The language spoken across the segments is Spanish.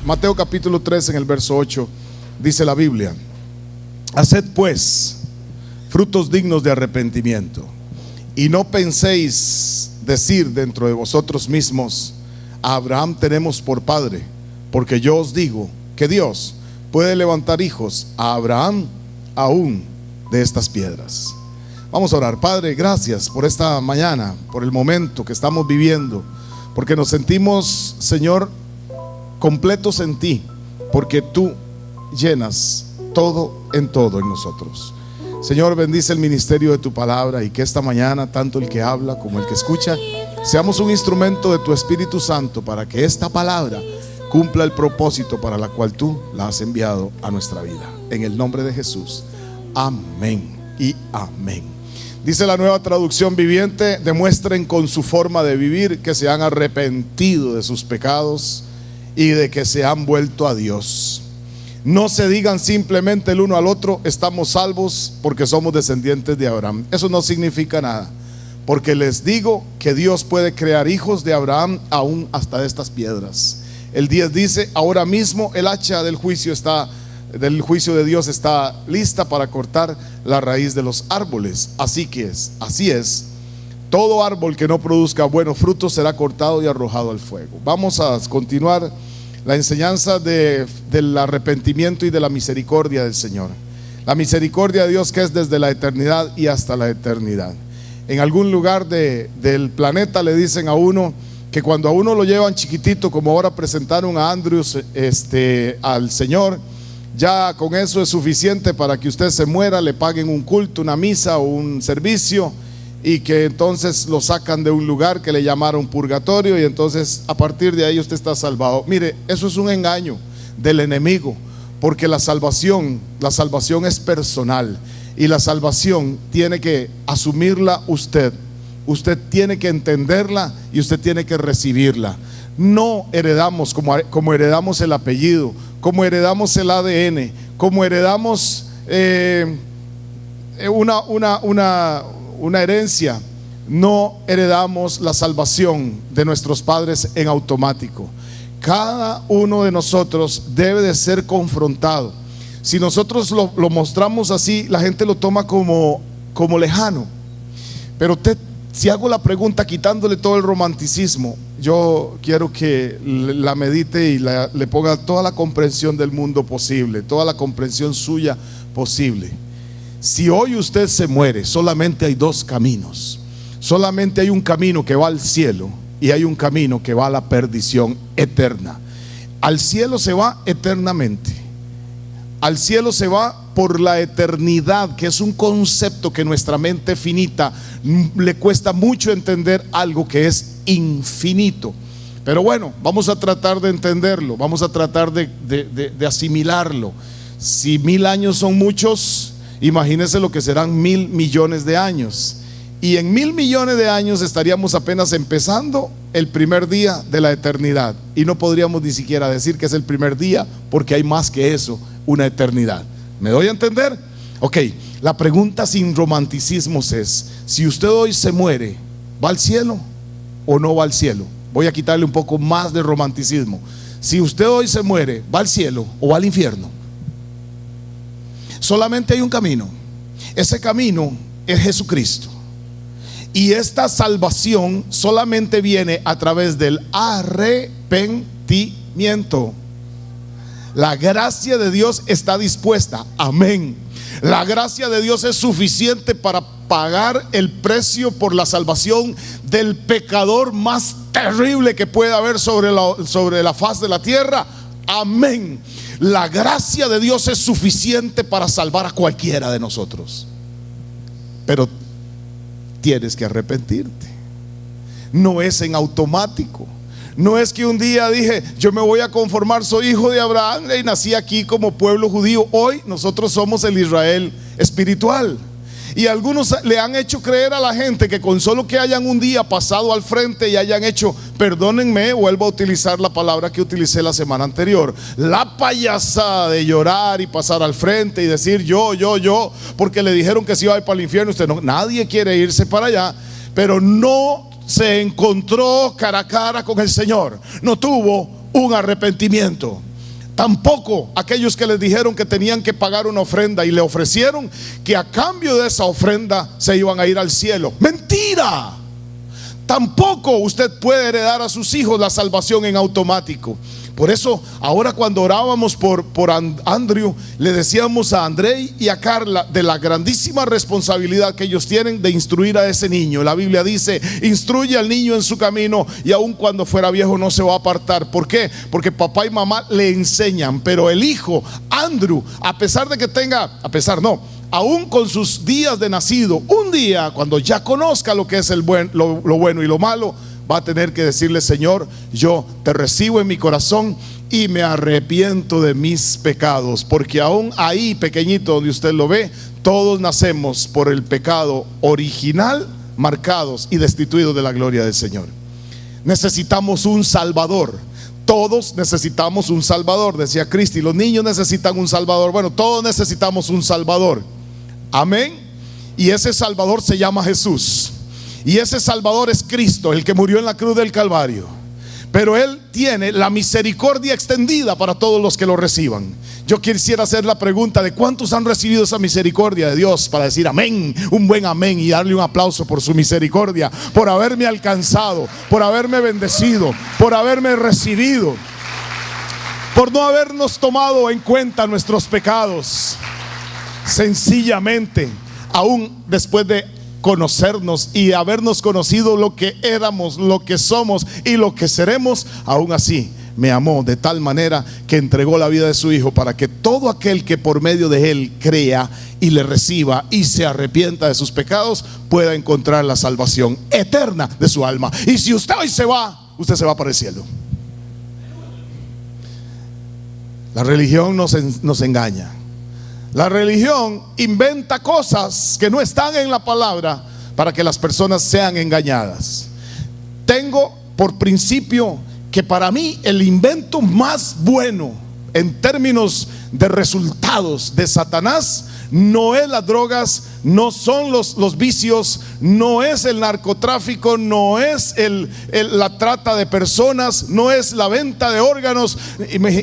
Mateo capítulo 3 en el verso 8 dice la Biblia: haced pues frutos dignos de arrepentimiento, y no penséis decir dentro de vosotros mismos: a Abraham tenemos por padre, porque yo os digo que Dios puede levantar hijos a Abraham aún de estas piedras. Vamos a orar. Padre, gracias por esta mañana, por el momento que estamos viviendo, porque nos sentimos, Señor, completos en ti, porque tú llenas todo en nosotros. Señor, bendice el ministerio de tu palabra, y que esta mañana tanto el que habla como el que escucha seamos un instrumento de tu Espíritu Santo, para que esta palabra cumpla el propósito para la cual tú la has enviado a nuestra vida. En el nombre de Jesús, amén y amén. Dice la Nueva Traducción Viviente: demuestren con su forma de vivir que se han arrepentido de sus pecados y de que se han vuelto a Dios. No se digan simplemente el uno al otro: estamos salvos porque somos descendientes de Abraham. Eso no significa nada, porque les digo que Dios puede crear hijos de Abraham aún hasta de estas piedras. El 10 dice: ahora mismo el hacha del juicio de Dios está lista para cortar la raíz de los árboles. Así es. Todo árbol que no produzca buenos frutos será cortado y arrojado al fuego. Vamos a continuar la enseñanza del arrepentimiento y de la misericordia del Señor. La misericordia de Dios, que es desde la eternidad y hasta la eternidad. En algún lugar del planeta le dicen a uno que cuando a uno lo llevan chiquitito, como ahora presentaron a Andrews al Señor, ya con eso es suficiente para que usted se muera, le paguen un culto, una misa o un servicio, y que entonces lo sacan de un lugar que le llamaron purgatorio, y entonces a partir de ahí usted está salvado. Mire, eso es un engaño del enemigo, porque la salvación es personal, y la salvación tiene que asumirla usted tiene que entenderla y usted tiene que recibirla. No heredamos como heredamos el apellido, como heredamos el ADN, como heredamos una herencia. No heredamos la salvación de nuestros padres en automático. Cada uno de nosotros debe de ser confrontado. Si nosotros lo mostramos así, la gente lo toma como lejano. Pero si hago la pregunta quitándole todo el romanticismo, yo quiero que la medite y le ponga toda la comprensión del mundo posible, toda la comprensión suya posible. Si hoy usted se muere, solamente hay dos caminos. Solamente hay un camino que va al cielo y hay un camino que va a la perdición eterna. Al cielo se va eternamente. Al cielo se va por la eternidad, que es un concepto que nuestra mente finita le cuesta mucho entender, algo que es infinito. Pero bueno, vamos a tratar de entenderlo, vamos a tratar de asimilarlo. Si 1000 años son muchos, imagínense lo que serán 1000 millones de años. Y en 1000 millones de años estaríamos apenas empezando el primer día de la eternidad. Y no podríamos ni siquiera decir que es el primer día, porque hay más que eso, una eternidad. ¿Me doy a entender? Ok, la pregunta sin romanticismos es: si usted hoy se muere, ¿va al cielo o no va al cielo? Voy a quitarle un poco más de romanticismo. Si usted hoy se muere, ¿va al cielo o va al infierno? Solamente hay un camino. Ese camino es Jesucristo. Y esta salvación solamente viene a través del arrepentimiento. La gracia de Dios está dispuesta, amén. La gracia de Dios es suficiente para pagar el precio por la salvación del pecador más terrible que pueda haber sobre la faz de la tierra, amén. La gracia de Dios es suficiente para salvar a cualquiera de nosotros, pero tienes que arrepentirte. No es en automático. No es que un día dije: yo me voy a conformar, soy hijo de Abraham y nací aquí como pueblo judío. Hoy nosotros somos el Israel espiritual. Y algunos le han hecho creer a la gente que con solo que hayan un día pasado al frente y hayan hecho, perdónenme, vuelvo a utilizar la palabra que utilicé la semana anterior, la payasada de llorar y pasar al frente y decir yo, porque le dijeron que se iba a ir para el infierno. Usted no, nadie quiere irse para allá, pero no se encontró cara a cara con el Señor, no tuvo un arrepentimiento. Tampoco aquellos que les dijeron que tenían que pagar una ofrenda y le ofrecieron que a cambio de esa ofrenda se iban a ir al cielo. ¡Mentira! Tampoco usted puede heredar a sus hijos la salvación en automático. Por eso ahora cuando orábamos por Andrew, le decíamos a Andrei y a Carla de la grandísima responsabilidad que ellos tienen de instruir a ese niño. La Biblia dice: instruye al niño en su camino y aun cuando fuera viejo no se va a apartar. ¿Por qué? Porque papá y mamá le enseñan. Pero el hijo Andrew, a pesar de que tenga, aún con sus días de nacido, un día cuando ya conozca lo que es lo bueno y lo malo, va a tener que decirle: Señor, yo te recibo en mi corazón y me arrepiento de mis pecados. Porque aún ahí pequeñito donde usted lo ve, todos nacemos por el pecado original, marcados y destituidos de la gloria del Señor. Necesitamos un Salvador. Todos necesitamos un Salvador, decía Cristi. Los niños necesitan un Salvador. Bueno, todos necesitamos un Salvador. Amén. Y ese Salvador se llama Jesús. Y ese Salvador es Cristo, el que murió en la cruz del Calvario. Pero Él tiene la misericordia extendida para todos los que lo reciban. Yo quisiera hacer la pregunta de cuántos han recibido esa misericordia de Dios para decir amén, un buen amén, y darle un aplauso por su misericordia, por haberme alcanzado, por haberme bendecido, por haberme recibido, por no habernos tomado en cuenta nuestros pecados. Sencillamente, aún después de conocernos y habernos conocido lo que éramos, lo que somos y lo que seremos, aún así me amó de tal manera que entregó la vida de su Hijo para que todo aquel que por medio de Él crea y le reciba y se arrepienta de sus pecados pueda encontrar la salvación eterna de su alma. Y si usted hoy se va, usted se va para el cielo. La religión nos engaña. La religión inventa cosas que no están en la palabra para que las personas sean engañadas. Tengo por principio que para mí el invento más bueno en términos de resultados de Satanás no es las drogas, no son los vicios, no es el narcotráfico, no es la trata de personas, no es la venta de órganos.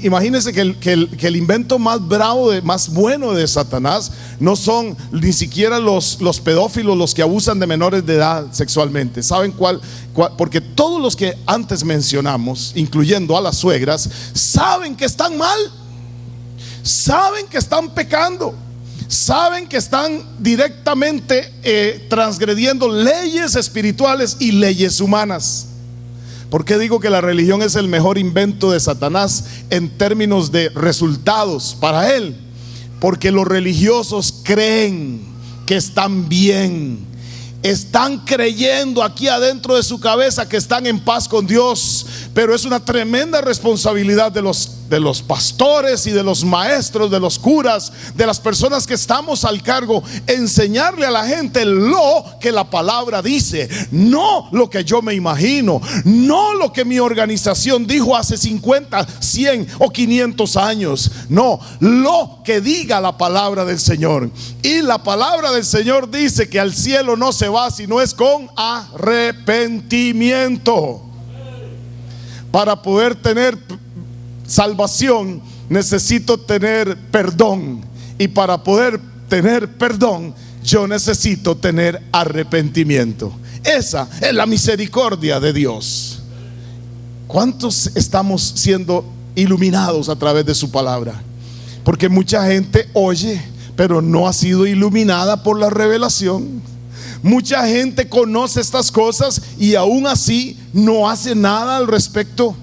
Imagínense que el invento más bravo, más bueno de Satanás no son ni siquiera los pedófilos, los que abusan de menores de edad sexualmente. ¿Saben cuál? Porque todos los que antes mencionamos, incluyendo a las suegras, saben que están mal, saben que están pecando, saben que están directamente transgrediendo leyes espirituales y leyes humanas. ¿Por qué digo que la religión es el mejor invento de Satanás en términos de resultados para él? Porque los religiosos creen que están bien, están creyendo aquí adentro de su cabeza que están en paz con Dios, pero es una tremenda responsabilidad de los pastores y de los maestros, de los curas, de las personas que estamos al cargo, enseñarle a la gente lo que la palabra dice, no lo que yo me imagino, no lo que mi organización dijo hace 50, 100 o 500 años, no, lo que diga la palabra del Señor. Y la palabra del Señor dice que al cielo no se va si no es con arrepentimiento. Para poder tener salvación necesito tener perdón, y para poder tener perdón yo necesito tener arrepentimiento. Esa es la misericordia de Dios. ¿Cuántos estamos siendo iluminados a través de su palabra? Porque mucha gente oye, pero no ha sido iluminada por la revelación. Mucha gente conoce estas cosas y aún así no hace nada al respecto.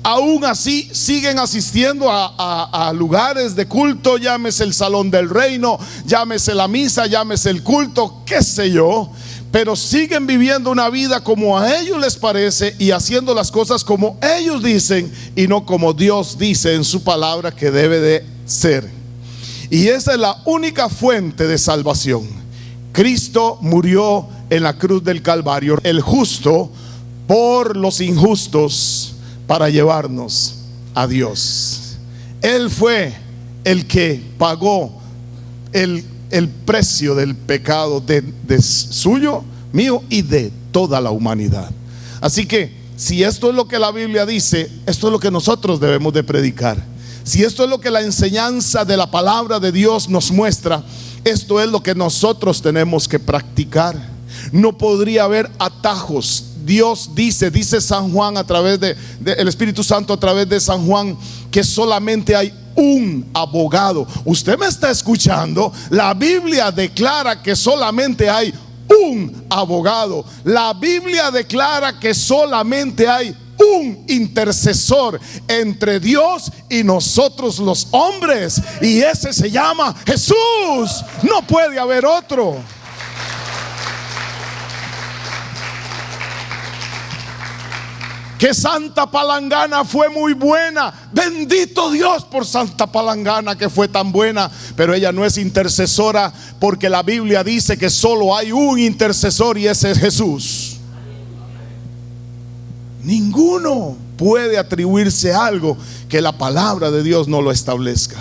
Aún así siguen asistiendo a lugares de culto, llámese el salón del reino, llámese la misa, llámese el culto, qué sé yo, pero siguen viviendo una vida como a ellos les parece y haciendo las cosas como ellos dicen y no como Dios dice en su palabra que debe de ser. Y esa es la única fuente de salvación. Cristo murió en la cruz del Calvario, el justo por los injustos, para llevarnos a Dios. Él fue el que pagó el precio del pecado de suyo, mío y de toda la humanidad. Así que si esto es lo que la Biblia dice, esto es lo que nosotros debemos de predicar. Si esto es lo que la enseñanza de la palabra de Dios nos muestra, esto es lo que nosotros tenemos que practicar. No podría haber atajos. Dios dice San Juan a través el Espíritu Santo a través de San Juan, que solamente hay un abogado. Usted me está escuchando. La Biblia declara que solamente hay un abogado. La Biblia declara que solamente hay un intercesor entre Dios y nosotros los hombres, y ese se llama Jesús. No puede haber otro. Que Santa Palangana fue muy buena. Bendito Dios por Santa Palangana, que fue tan buena, pero ella no es intercesora, porque la Biblia dice que solo hay un intercesor, y ese es Jesús. Ninguno puede atribuirse algo que la palabra de Dios no lo establezca.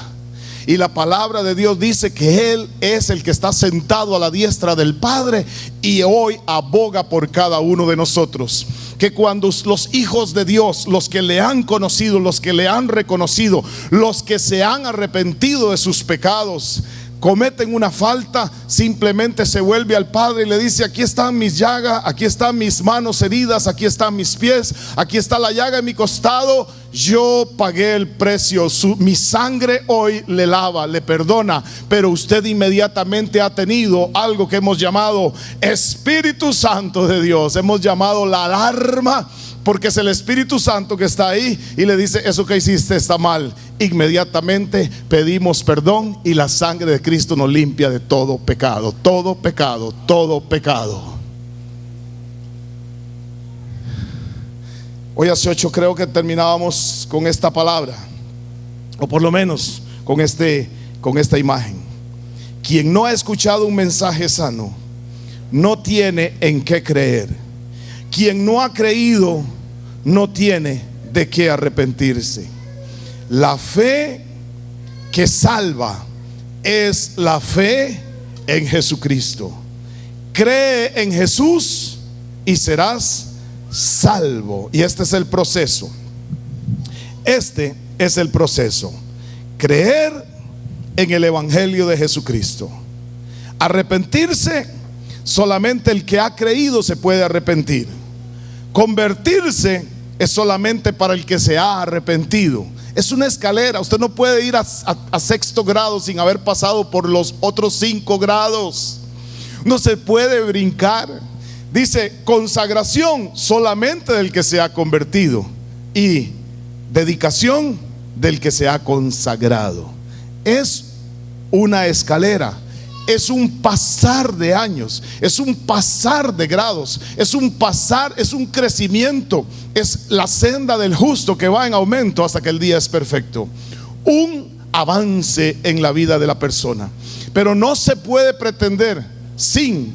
Y la palabra de Dios dice que Él es el que está sentado a la diestra del Padre, y hoy aboga por cada uno de nosotros. Que cuando los hijos de Dios, los que le han conocido, los que le han reconocido, los que se han arrepentido de sus pecados, cometen una falta, simplemente se vuelve al Padre y le dice: aquí están mis llagas, aquí están mis manos heridas, aquí están mis pies, aquí está la llaga en mi costado. Yo pagué el precio, mi sangre hoy le lava, le perdona. Pero usted inmediatamente ha tenido algo que hemos llamado Espíritu Santo de Dios. Hemos llamado la alarma, porque es el Espíritu Santo que está ahí y le dice: eso que hiciste está mal. Inmediatamente pedimos perdón, y la sangre de Cristo nos limpia de todo pecado, todo pecado, todo pecado. Hoy hace 8 creo que terminábamos con esta palabra, o por lo menos con esta imagen. Quien no ha escuchado un mensaje sano no tiene en qué creer. Quien no ha creído no tiene de qué arrepentirse. La fe que salva es la fe en Jesucristo. Cree en Jesús y serás salvo. Y este es el proceso. Este es el proceso. Creer en el Evangelio de Jesucristo. Arrepentirse, solamente el que ha creído se puede arrepentir. Convertirse es solamente para el que se ha arrepentido. Es una escalera. Usted no puede ir a 6º grado sin haber pasado por los otros 5 grados. No se puede brincar. Dice: consagración solamente del que se ha convertido, y dedicación del que se ha consagrado. Es una escalera. Es un pasar de años, es un pasar de grados, es un pasar, es un crecimiento. Es la senda del justo que va en aumento hasta que el día es perfecto. Un avance en la vida de la persona. Pero no se puede pretender sin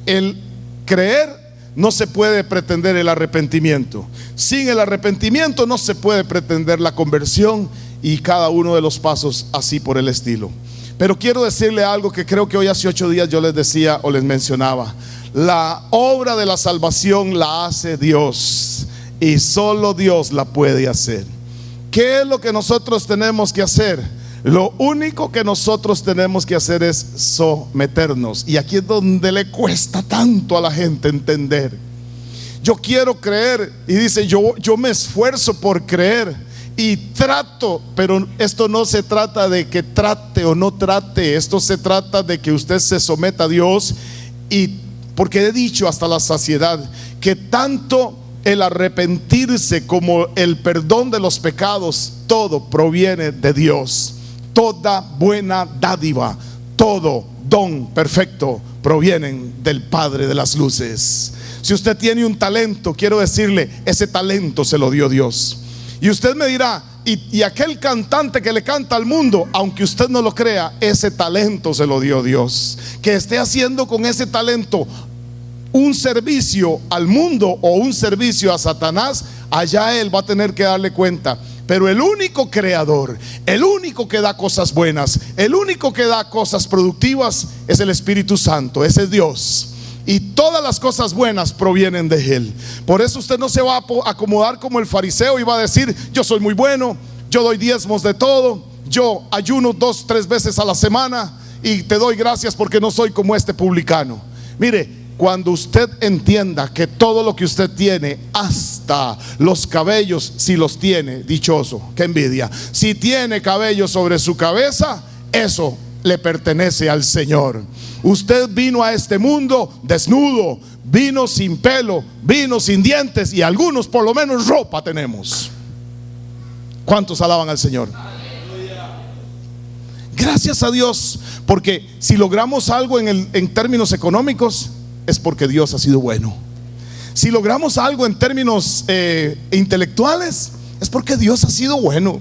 el creer, no se puede pretender el arrepentimiento. Sin el arrepentimiento no se puede pretender la conversión, y cada uno de los pasos así por el estilo. Pero quiero decirle algo que creo que hoy hace 8 días yo les decía o les mencionaba. La obra de la salvación la hace Dios, y solo Dios la puede hacer. ¿Qué es lo que nosotros tenemos que hacer? Lo único que nosotros tenemos que hacer es someternos. Y aquí es donde le cuesta tanto a la gente entender. Yo quiero creer, y dice: yo me esfuerzo por creer y trato, pero esto no se trata de que trate o no trate. Esto se trata de que usted se someta a Dios. Y porque he dicho hasta la saciedad que tanto el arrepentirse como el perdón de los pecados, todo proviene de Dios. Toda buena dádiva, todo don perfecto provienen del Padre de las luces. Si usted tiene un talento, quiero decirle: ese talento se lo dio Dios. Y usted me dirá: y aquel cantante que le canta al mundo, aunque usted no lo crea, ese talento se lo dio Dios. Que esté haciendo con ese talento un servicio al mundo o un servicio a Satanás, allá él va a tener que darle cuenta. Pero el único creador, el único que da cosas buenas, el único que da cosas productivas es el Espíritu Santo, ese es Dios. Y todas las cosas buenas provienen de Él. Por eso usted no se va a acomodar como el fariseo y va a decir: yo soy muy bueno, yo doy diezmos de todo, yo ayuno 2, 3 veces a la semana y te doy gracias porque no soy como este publicano. Mire, cuando usted entienda que todo lo que usted tiene, hasta los cabellos, si los tiene, dichoso, qué envidia. Si tiene cabellos sobre su cabeza, eso le pertenece al Señor. Usted vino a este mundo desnudo, vino sin pelo, vino sin dientes, y algunos por lo menos ropa tenemos. ¿Cuántos alaban al Señor? Gracias a Dios, porque si logramos algo en términos económicos, es porque Dios ha sido bueno. Si logramos algo en términos intelectuales, es porque Dios ha sido bueno.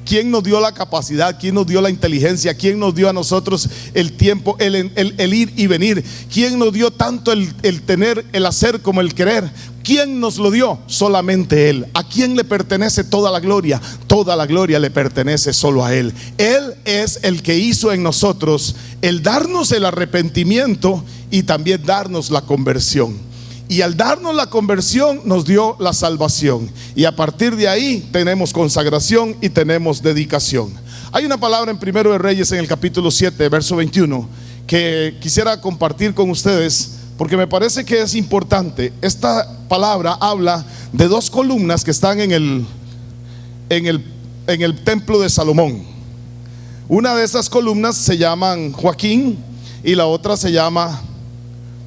¿Quién nos dio la capacidad? ¿Quién nos dio la inteligencia? ¿Quién nos dio a nosotros el tiempo, el ir y venir? ¿Quién nos dio tanto el tener, el hacer como el querer? ¿Quién nos lo dio? Solamente Él. ¿A quién le pertenece toda la gloria? Toda la gloria le pertenece solo a Él. Él es el que hizo en nosotros el darnos el arrepentimiento y también darnos la conversión. Y al darnos la conversión nos dio la salvación. Y a partir de ahí tenemos consagración y tenemos dedicación. Hay una palabra en Primero de Reyes, en el capítulo 7, verso 21, que quisiera compartir con ustedes, porque me parece que es importante. Esta palabra habla de 2 columnas que están en el templo de Salomón. Una de esas columnas se llaman Joaquín y la otra se llama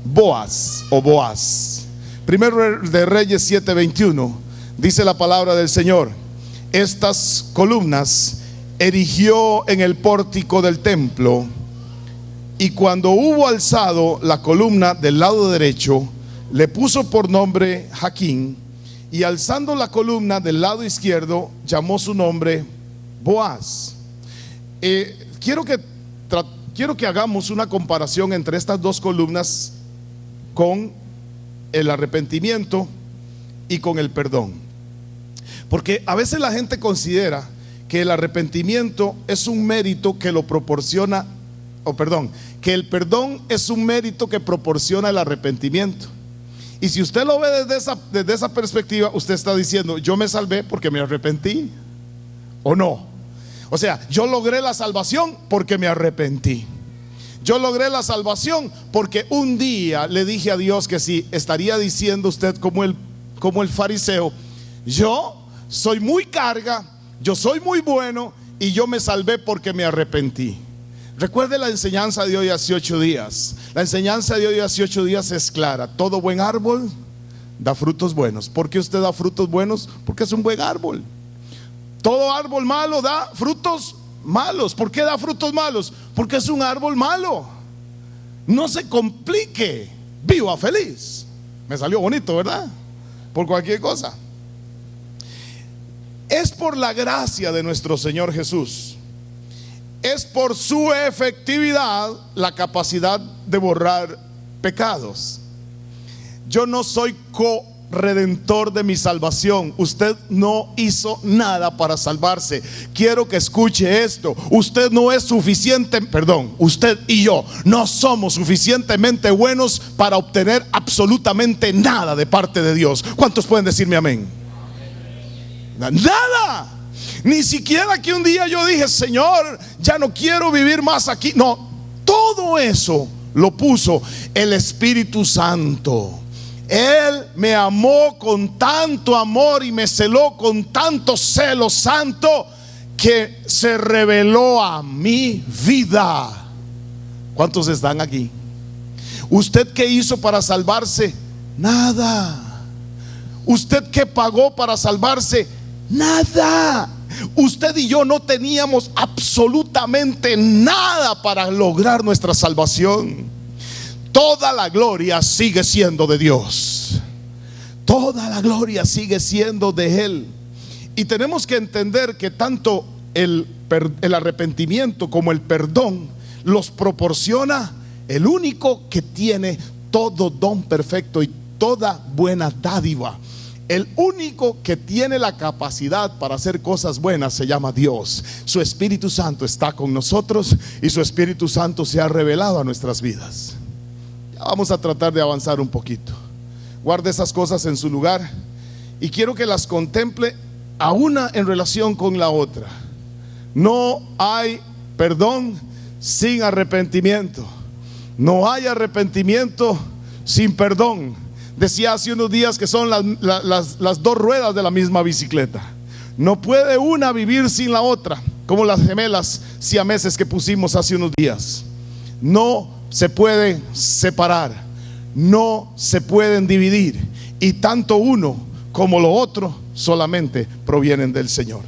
Boaz o Boaz. Primero de Reyes 7:21 dice la palabra del Señor: estas columnas erigió en el pórtico del templo, y cuando hubo alzado la columna del lado derecho, le puso por nombre Jaquín, y alzando la columna del lado izquierdo, llamó su nombre Boaz. Quiero que hagamos una comparación entre estas 2 columnas con el arrepentimiento y con el perdón. Porque a veces la gente considera que el arrepentimiento es un mérito que lo proporciona, que el perdón es un mérito que proporciona el arrepentimiento. Y si usted lo ve desde esa perspectiva, usted está diciendo: yo me salvé porque me arrepentí, ¿o no? O sea, yo logré la salvación porque me arrepentí. Yo logré la salvación porque un día le dije a Dios que sí. Estaría diciendo usted como el fariseo: yo soy muy carga, yo soy muy bueno y yo me salvé porque me arrepentí. Recuerde la enseñanza de hoy hace 8 días. La enseñanza de hoy hace 8 días es clara: todo buen árbol da frutos buenos. ¿Por qué usted da frutos buenos? Porque es un buen árbol. Todo árbol malo da frutos malos. ¿Por qué da frutos malos? Porque es un árbol malo. No se complique, viva feliz. Me salió bonito, ¿verdad? Por cualquier cosa. Es por la gracia de nuestro Señor Jesús, es por su efectividad la capacidad de borrar pecados. Yo no soy redentor de mi salvación. Usted no hizo nada para salvarse. Quiero que escuche esto: usted no es suficiente, usted y yo no somos suficientemente buenos para obtener absolutamente nada de parte de Dios. ¿Cuántos pueden decirme amén? Nada. Ni siquiera que un día yo dije: Señor, ya no quiero vivir más aquí. No, todo eso lo puso el Espíritu Santo. Él me amó con tanto amor y me celó con tanto celo santo que se reveló a mi vida. ¿Cuántos están aquí? ¿Usted qué hizo para salvarse? Nada. ¿Usted qué pagó para salvarse? Nada. Usted y yo no teníamos absolutamente nada para lograr nuestra salvación. Toda la gloria sigue siendo de Dios. Toda la gloria sigue siendo de Él. Y tenemos que entender que tanto el arrepentimiento como el perdón los proporciona el único que tiene todo don perfecto y toda buena dádiva. El único que tiene la capacidad para hacer cosas buenas se llama Dios. Su Espíritu Santo está con nosotros y su Espíritu Santo se ha revelado a nuestras vidas. Ya vamos a tratar de avanzar un poquito. Guarde esas cosas en su lugar y quiero que las contemple a una en relación con la otra. No hay perdón sin arrepentimiento. No hay arrepentimiento sin perdón. Decía hace unos días que son las dos ruedas de la misma bicicleta. No puede una vivir sin la otra, como las gemelas siameses que pusimos hace unos días. No se puede separar, no se pueden dividir. Y tanto uno como lo otro solamente provienen del Señor.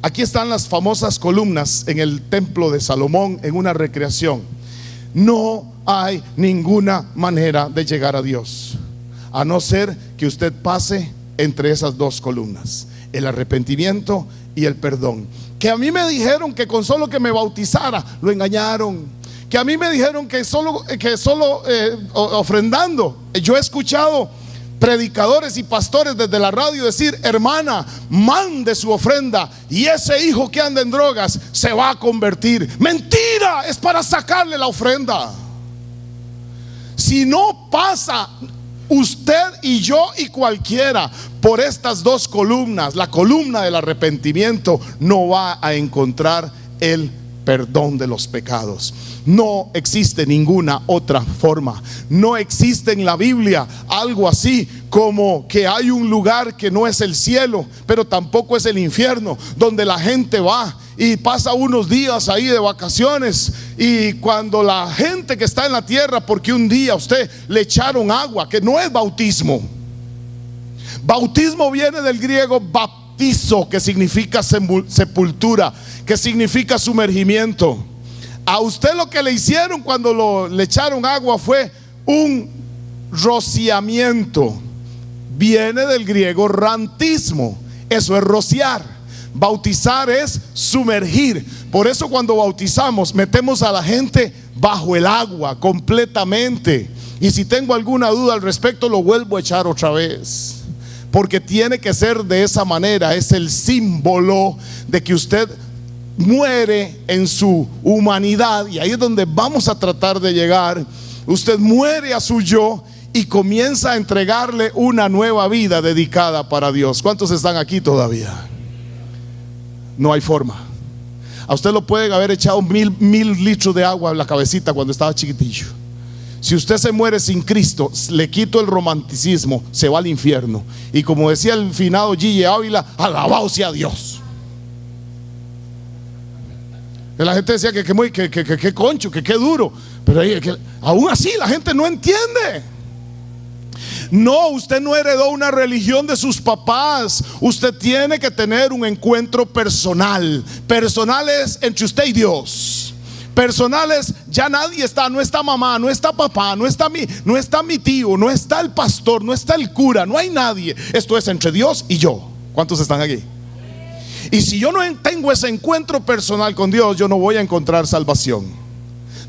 Aquí están las famosas columnas en el templo de Salomón en una recreación. No hay ninguna manera de llegar a Dios, a no ser que usted pase entre esas dos columnas, el arrepentimiento y el perdón. Que a mí me dijeron que con solo que me bautizara, lo engañaron. Que a mí me dijeron que solo ofrendando. Yo he escuchado predicadores y pastores desde la radio decir: hermana, mande su ofrenda y ese hijo que anda en drogas se va a convertir. Mentira, es para sacarle la ofrenda. Si no pasa usted y yo y cualquiera por estas dos columnas, la columna del arrepentimiento, no va a encontrar el perdón de los pecados. No existe ninguna otra forma. No existe en la Biblia algo así como que hay un lugar que no es el cielo, pero tampoco es el infierno, donde la gente va y pasa unos días ahí de vacaciones, y cuando la gente que está en la tierra, porque un día a usted le echaron agua, que no es bautismo. Bautismo viene del griego baptizo, que significa sepultura, que significa sumergimiento. A usted lo que le hicieron cuando le echaron agua fue un rociamiento. Viene del griego rantismo, eso es rociar. Bautizar es sumergir. Por eso cuando bautizamos metemos a la gente bajo el agua completamente. Y si tengo alguna duda al respecto, lo vuelvo a echar otra vez, porque tiene que ser de esa manera. Es el símbolo de que usted muere en su humanidad, y ahí es donde vamos a tratar de llegar. Usted muere a su yo y comienza a entregarle una nueva vida dedicada para Dios. ¿Cuántos están aquí todavía? No hay forma. A usted lo pueden haber echado mil litros de agua en la cabecita cuando estaba chiquitillo. Si usted se muere sin Cristo, le quito el romanticismo, se va al infierno. Y como decía el finado Gille Ávila, alabado sea Dios. La gente decía que concho, que duro. Pero aún así la gente no entiende. No, usted no heredó una religión de sus papás. Usted tiene que tener un encuentro personal. Personal es entre usted y Dios. Personal es, ya nadie está, no está mamá, no está papá, no está mi tío, no está el pastor, no está el cura, no hay nadie. Esto es entre Dios y yo. ¿Cuántos están aquí? Y si yo no tengo ese encuentro personal con Dios, yo no voy a encontrar salvación.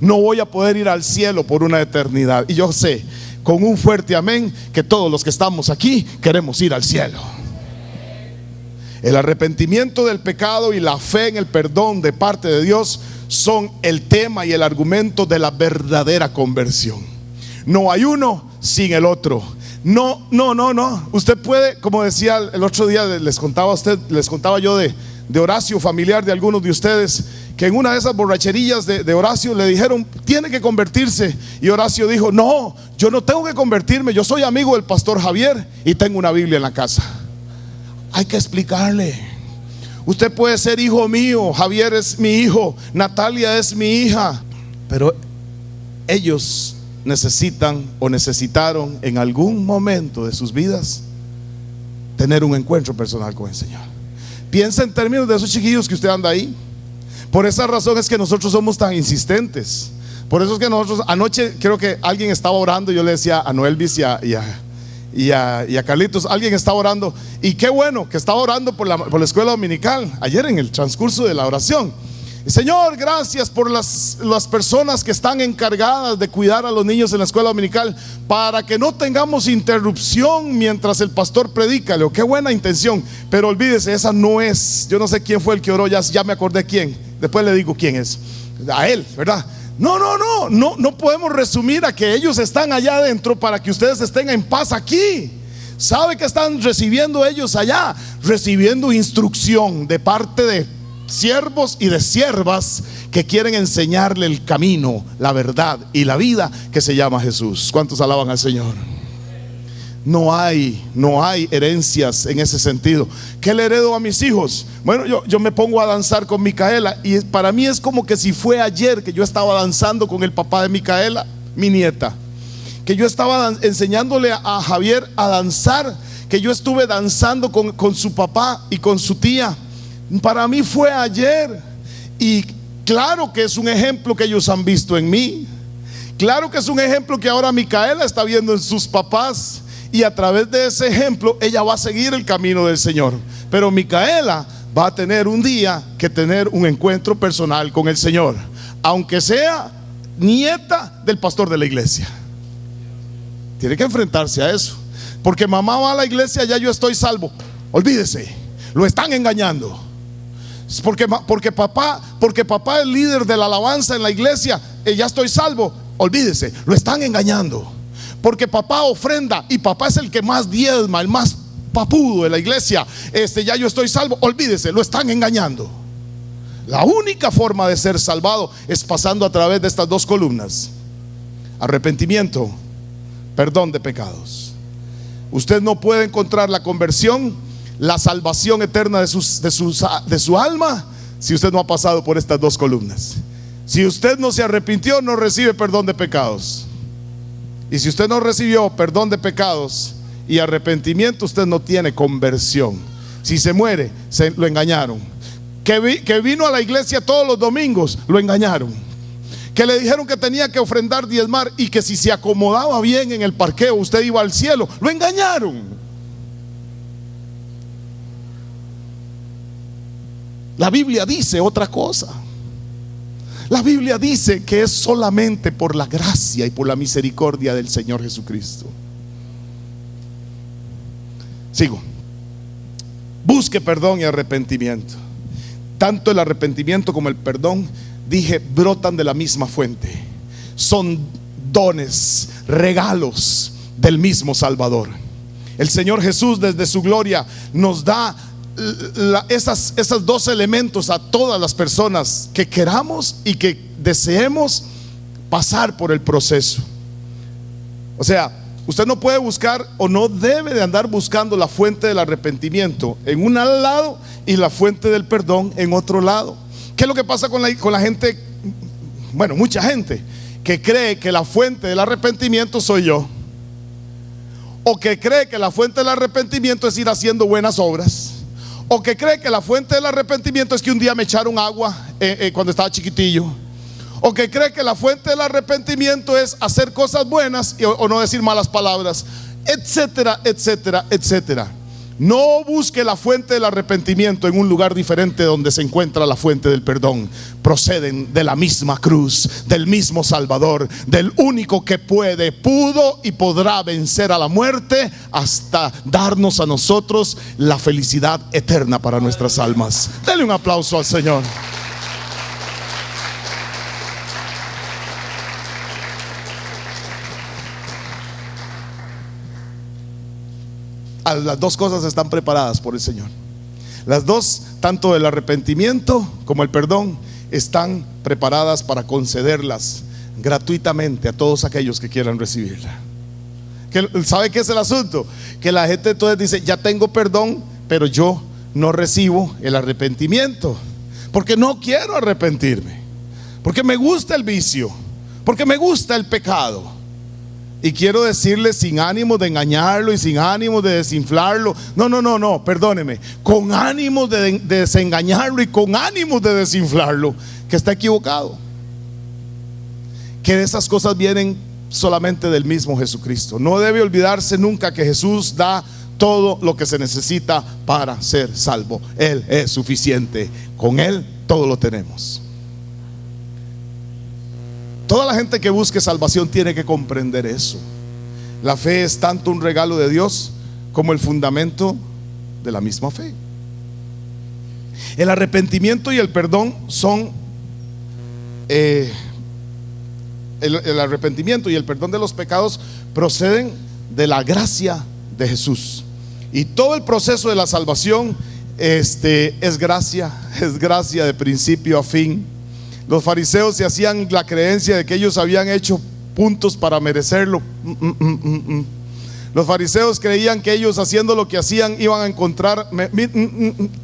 No voy a poder ir al cielo por una eternidad. Y yo sé, con un fuerte amén, que todos los que estamos aquí queremos ir al cielo. El arrepentimiento del pecado y la fe en el perdón de parte de Dios son el tema y el argumento de la verdadera conversión. No hay uno sin el otro. No. Usted puede, como decía el otro día, les contaba yo de Horacio, familiar de algunos de ustedes, que en una de esas borracherillas de Horacio le dijeron: tiene que convertirse. Y Horacio dijo: no, yo no tengo que convertirme, yo soy amigo del pastor Javier y tengo una Biblia en la casa. Hay que explicarle: usted puede ser hijo mío, Javier es mi hijo, Natalia es mi hija, pero ellos necesitan o necesitaron en algún momento de sus vidas tener un encuentro personal con el Señor. Piensa en términos de esos chiquillos que usted anda ahí. Por esa razón es que nosotros somos tan insistentes. Por eso es que nosotros, anoche creo que alguien estaba orando, yo le decía a Noelvis y y a Carlitos. Alguien está orando, y qué bueno que estaba orando por la escuela dominical ayer en el transcurso de la oración. Señor, gracias por las personas que están encargadas de cuidar a los niños en la escuela dominical, para que no tengamos interrupción mientras el pastor predica. Leo, qué buena intención, pero olvídese, esa no es. Yo no sé quién fue el que oró, ya me acordé quién. Después le digo quién es. A él, ¿verdad? No podemos resumir a que ellos están allá adentro para que ustedes estén en paz aquí. ¿Sabe que están recibiendo ellos allá? Recibiendo instrucción de parte de siervos y de siervas que quieren enseñarle el camino, la verdad y la vida que se llama Jesús. ¿Cuántos alaban al Señor? No hay herencias en ese sentido. ¿Qué le heredo a mis hijos? Bueno, yo me pongo a danzar con Micaela, y para mí es como que si fue ayer que yo estaba danzando con el papá de Micaela, mi nieta, que yo estaba enseñándole a Javier a danzar, que yo estuve danzando con su papá y con su tía. Para mí fue ayer, y claro que es un ejemplo que ellos han visto en mí. Claro que es un ejemplo que ahora Micaela está viendo en sus papás, y a través de ese ejemplo ella va a seguir el camino del Señor. Pero Micaela va a tener un día que tener un encuentro personal con el Señor, aunque sea nieta del pastor de la iglesia. Tiene que enfrentarse a eso. Porque mamá va a la iglesia, ya yo estoy salvo. Olvídese, lo están engañando. Porque papá es líder de la alabanza en la iglesia, ya estoy salvo. Olvídese, lo están engañando. Porque papá ofrenda y papá es el que más diezma, el más papudo de la iglesia, ya yo estoy salvo. Olvídese, lo están engañando. La única forma de ser salvado es pasando a través de estas dos columnas: arrepentimiento, perdón de pecados. Usted no puede encontrar la conversión, la salvación eterna de su alma, si usted no ha pasado por estas dos columnas. Si usted no se arrepintió, no recibe perdón de pecados. Y si usted no recibió perdón de pecados y arrepentimiento, usted no tiene conversión. Si se muere, lo engañaron. Que vino a la iglesia todos los domingos, lo engañaron. Que le dijeron que tenía que ofrendar, diezmar, y que si se acomodaba bien en el parqueo usted iba al cielo, lo engañaron. La Biblia dice otra cosa. La Biblia dice que es solamente por la gracia y por la misericordia del Señor Jesucristo. Sigo. Busque perdón y arrepentimiento. Tanto el arrepentimiento como el perdón, dije, brotan de la misma fuente. Son dones, regalos del mismo Salvador. El Señor Jesús desde su gloria nos da esos dos elementos a todas las personas que queramos y que deseemos pasar por el proceso. O sea, usted no puede buscar, o no debe de andar buscando la fuente del arrepentimiento en un lado y la fuente del perdón en otro lado. ¿Qué es lo que pasa con la gente? Bueno, mucha gente que cree que la fuente del arrepentimiento soy yo, o que cree que la fuente del arrepentimiento es ir haciendo buenas obras, o que cree que la fuente del arrepentimiento es que un día me echaron agua cuando estaba chiquitillo, o que cree que la fuente del arrepentimiento es hacer cosas buenas o no decir malas palabras, etcétera, etcétera, etcétera. No busque la fuente del arrepentimiento en un lugar diferente donde se encuentra la fuente del perdón. Proceden de la misma cruz, del mismo Salvador, del único que pudo y podrá vencer a la muerte hasta darnos a nosotros la felicidad eterna para nuestras almas. Dele un aplauso al Señor. Las dos cosas están preparadas por el Señor. Las dos, tanto el arrepentimiento como el perdón, están preparadas para concederlas gratuitamente a todos aquellos que quieran recibirla. ¿Sabe qué es el asunto? Que la gente entonces dice, ya tengo perdón, pero yo no recibo el arrepentimiento, porque no quiero arrepentirme, porque me gusta el vicio, porque me gusta el pecado. Y quiero decirle, sin ánimo de engañarlo y sin ánimo de desinflarlo, no, perdóneme, con ánimo de desengañarlo y con ánimo de desinflarlo, que está equivocado. Que esas cosas vienen solamente del mismo Jesucristo. No debe olvidarse nunca que Jesús da todo lo que se necesita para ser salvo. Él es suficiente. Con Él todo lo tenemos. Toda la gente que busque salvación tiene que comprender eso. La fe es tanto un regalo de Dios como el fundamento de la misma fe. El arrepentimiento y el perdón son el arrepentimiento y el perdón de los pecados proceden de la gracia de Jesús. Y todo el proceso de la salvación es gracia de principio a fin. Los fariseos se hacían la creencia de que ellos habían hecho puntos para merecerlo. Los fariseos creían que ellos, haciendo lo que hacían, iban a encontrar.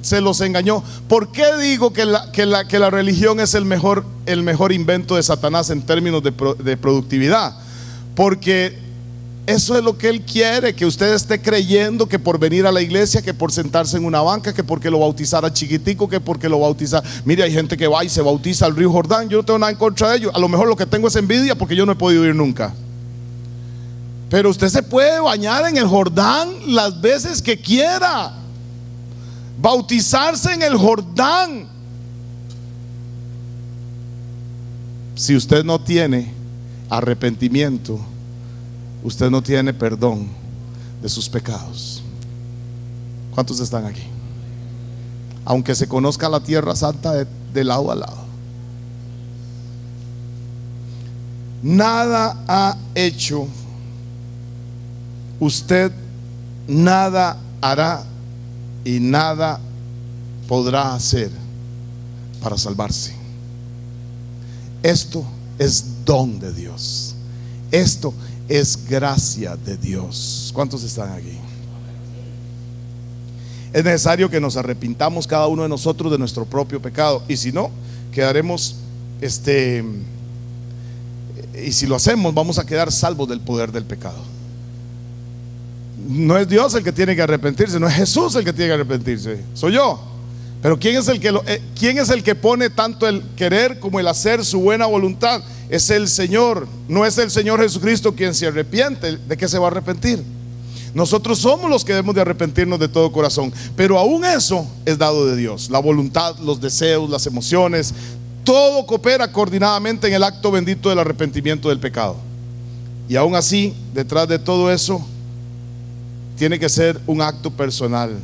Se los engañó. ¿Por qué digo que la religión es el mejor invento de Satanás en términos de productividad? Porque eso es lo que él quiere, que usted esté creyendo que por venir a la iglesia, que por sentarse en una banca, que porque lo bautizara chiquitico, que porque lo bautizara. Mire, hay gente que va y se bautiza al río Jordán. Yo no tengo nada en contra de ellos. A lo mejor lo que tengo es envidia porque yo no he podido ir nunca. Pero usted se puede bañar en el Jordán las veces que quiera, bautizarse en el Jordán. Si usted no tiene arrepentimiento, usted no tiene perdón de sus pecados. ¿Cuántos están aquí? Aunque se conozca la tierra santa de lado a lado. Nada ha hecho usted, nada hará y nada podrá hacer para salvarse. Esto es don de Dios. Esto es gracia de Dios. ¿Cuántos están aquí? Es necesario que nos arrepintamos cada uno de nosotros de nuestro propio pecado, y si no, quedaremos y si lo hacemos, vamos a quedar salvos del poder del pecado. No es Dios el que tiene que arrepentirse, no es Jesús el que tiene que arrepentirse, soy yo. Pero ¿quién es el que pone tanto el querer como el hacer su buena voluntad? Es el Señor. No es el Señor Jesucristo quien se arrepiente. ¿De qué se va a arrepentir? Nosotros somos los que debemos de arrepentirnos de todo corazón. Pero aún eso es dado de Dios. La voluntad, los deseos, las emociones, todo coopera coordinadamente en el acto bendito del arrepentimiento del pecado. Y aún así, detrás de todo eso, tiene que ser un acto personal.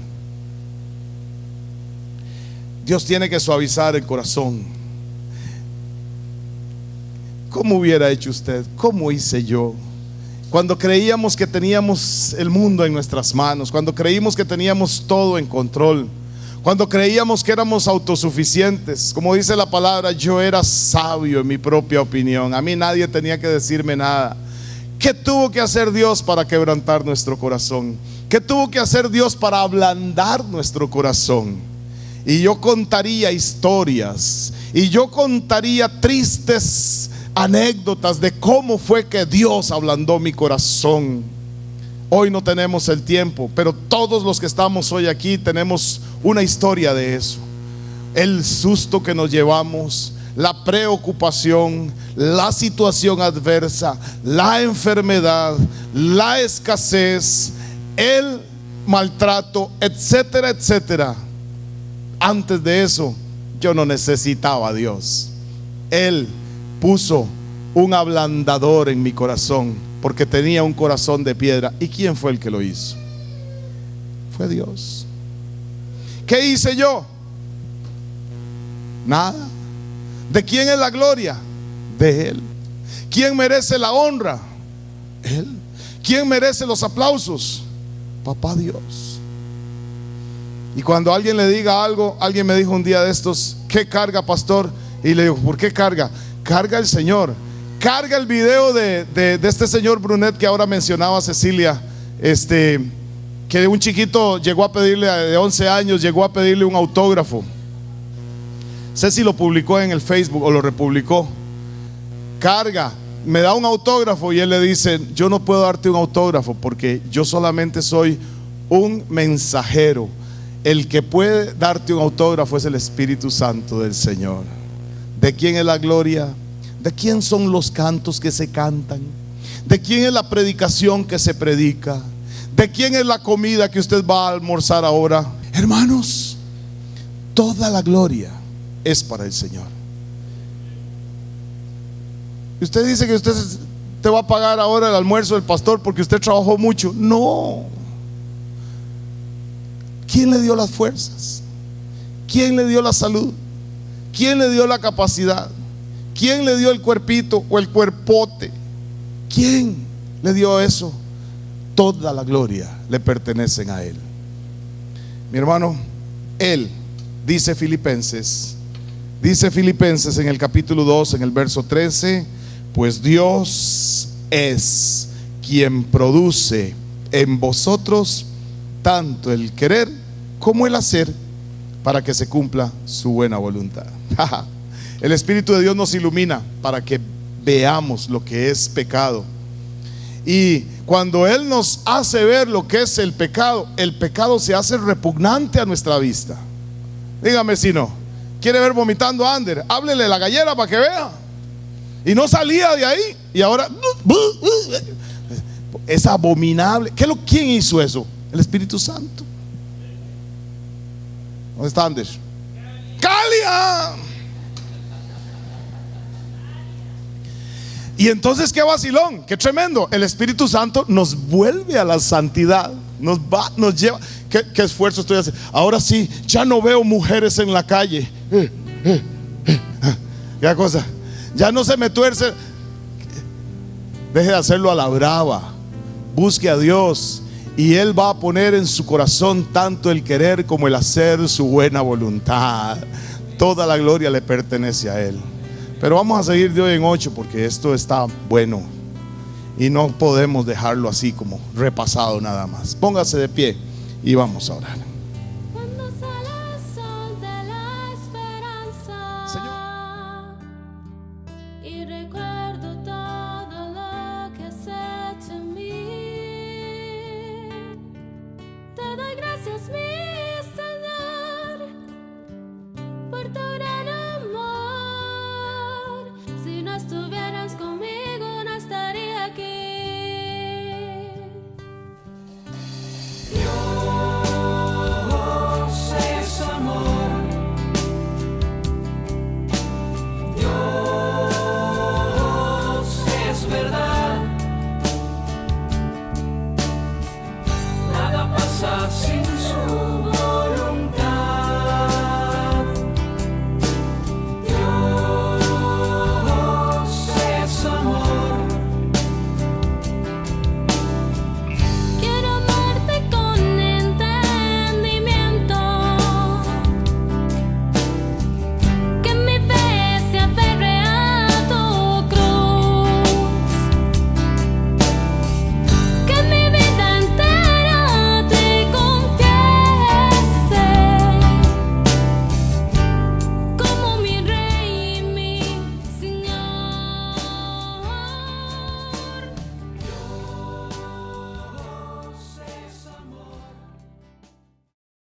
Dios tiene que suavizar el corazón. ¿Cómo hubiera hecho usted? ¿Cómo hice yo? Cuando creíamos que teníamos el mundo en nuestras manos, cuando creímos que teníamos todo en control, cuando creíamos que éramos autosuficientes, como dice la palabra, yo era sabio en mi propia opinión, a mí nadie tenía que decirme nada. ¿Qué tuvo que hacer Dios para quebrantar nuestro corazón? ¿Qué tuvo que hacer Dios para ablandar nuestro corazón? Y yo contaría historias, y yo contaría tristes anécdotas de cómo fue que Dios ablandó mi corazón. Hoy no tenemos el tiempo, pero todos los que estamos hoy aquí tenemos una historia de eso. El susto que nos llevamos, la preocupación, la situación adversa, la enfermedad, la escasez, el maltrato, etcétera, etcétera. Antes de eso, yo no necesitaba a Dios. Él puso un ablandador en mi corazón, porque tenía un corazón de piedra. ¿Y quién fue el que lo hizo? Fue Dios. ¿Qué hice yo? Nada. ¿De quién es la gloria? De Él. ¿Quién merece la honra? Él. ¿Quién merece los aplausos? Papá Dios. Y cuando alguien le diga algo, alguien me dijo un día de estos: ¿qué carga, pastor? Y le digo: ¿por qué carga? Carga el Señor. Carga el video de este señor Brunet que ahora mencionaba Cecilia, que un chiquito llegó a pedirle, de 11 años, llegó a pedirle un autógrafo. Ceci lo publicó en el Facebook o lo republicó. Carga, me da un autógrafo, y él le dice: yo no puedo darte un autógrafo porque yo solamente soy un mensajero. El que puede darte un autógrafo es el Espíritu Santo del Señor. ¿De quién es la gloria? ¿De quién son los cantos que se cantan? ¿De quién es la predicación que se predica? ¿De quién es la comida que usted va a almorzar ahora? Hermanos, toda la gloria es para el Señor. Usted dice que usted te va a pagar ahora el almuerzo del pastor porque usted trabajó mucho. No. ¿Quién le dio las fuerzas? ¿Quién le dio la salud? ¿Quién le dio la capacidad? ¿Quién le dio el cuerpito o el cuerpote? ¿Quién le dio eso? Toda la gloria le pertenecen a Él. Mi hermano, Él, dice Filipenses en el capítulo 2, en el verso 13, pues Dios es quien produce en vosotros tanto el querer como el hacer para que se cumpla su buena voluntad. El Espíritu de Dios nos ilumina para que veamos lo que es pecado. Y cuando Él nos hace ver lo que es el pecado se hace repugnante a nuestra vista. Dígame si no. ¿Quiere ver vomitando a Ander? Háblele la gallera para que vea. Y no salía de ahí. Y ahora es abominable. ¿Quién hizo eso? El Espíritu Santo. ¿Dónde está Ander? ¡Calia! Y entonces qué vacilón, qué tremendo. El Espíritu Santo nos vuelve a la santidad. Nos lleva. ¿Qué esfuerzo estoy haciendo? Ahora sí, ya no veo mujeres en la calle. ¿Qué cosa? Ya no se me tuerce. Deje de hacerlo a la brava. Busque a Dios y Él va a poner en su corazón tanto el querer como el hacer su buena voluntad. Toda la gloria le pertenece a Él. Pero vamos a seguir de hoy en 8 porque esto está bueno y no podemos dejarlo así como repasado nada más. Póngase de pie y vamos a orar.